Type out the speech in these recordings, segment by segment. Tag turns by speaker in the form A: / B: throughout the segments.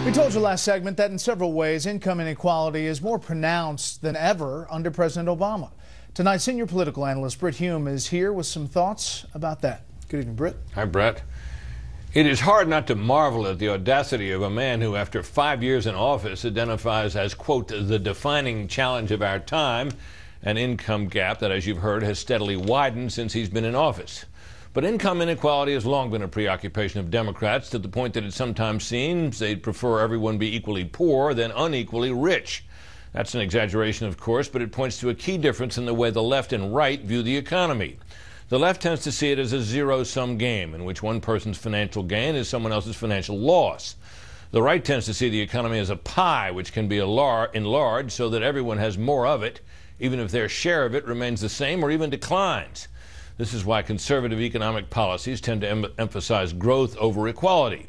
A: We told you last segment that in several ways, income inequality is more pronounced than ever under President Obama. Tonight, senior political analyst Brit is here with some thoughts about that. Good evening, Brit.
B: Hi, Brett. It is hard not to marvel at the audacity of a man who, after 5 years in office, identifies as, quote, the defining challenge of our time, an income gap that, as you've heard, has steadily widened since he's been in office. But income inequality has long been a preoccupation of Democrats, to the point that it sometimes seems they'd prefer everyone be equally poor than unequally rich. That's an exaggeration, of course, but it points to a key difference in the way the left and right view the economy. The left tends to see it as a zero-sum game, in which one person's financial gain is someone else's financial loss. The right tends to see the economy as a pie, which can be enlarged so that everyone has more of it, even if their share of it remains the same or even declines. This is why conservative economic policies tend to emphasize growth over equality.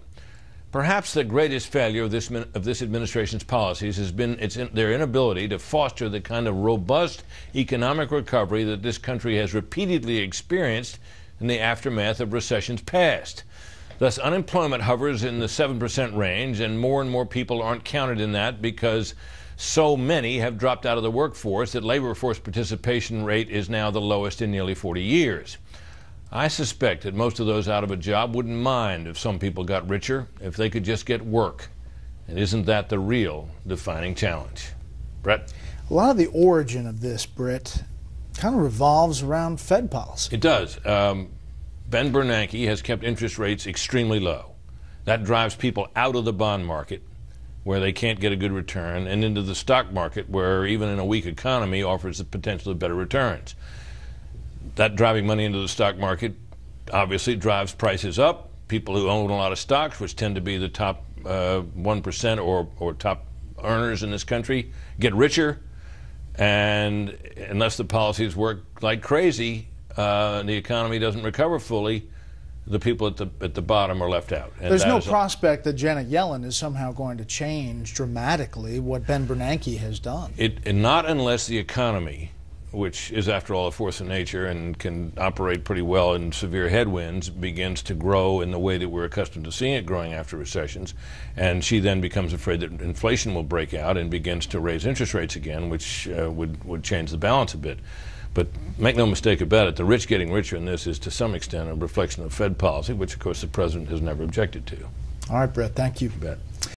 B: Perhaps the greatest failure of this administration's policies has been their inability to foster the kind of robust economic recovery that this country has repeatedly experienced in the aftermath of recessions past. Thus, unemployment hovers in the 7% range, and more people aren't counted in that because so many have dropped out of the workforce that labor force participation rate is now the lowest in nearly 40 years. I suspect that most of those out of a job wouldn't mind if some people got richer, if they could just get work. And isn't that the real defining challenge? Brett?
A: A lot of the origin of this, Brit, kind of revolves around Fed policy.
B: It does. Ben Bernanke has kept interest rates extremely low. That drives people out of the bond market, where they can't get a good return, and into the stock market, where even in a weak economy offers the potential of better returns. That driving money into the stock market obviously drives prices up. People who own a lot of stocks, which tend to be the top 1% or top earners in this country, get richer. And unless the policies work like crazy, the economy doesn't recover fully, the people at the bottom are left out. And
A: there's no prospect that Janet Yellen is somehow going to change dramatically what Ben Bernanke has done.
B: Not unless the economy, which is after all a force of nature and can operate pretty well in severe headwinds, begins to grow in the way that we're accustomed to seeing it growing after recessions, and she then becomes afraid that inflation will break out and begins to raise interest rates again, which would change the balance a bit. But make no mistake about it, the rich getting richer in this is to some extent a reflection of Fed policy, which of course the president has never objected to.
A: All right, Brett, thank you.
B: You bet.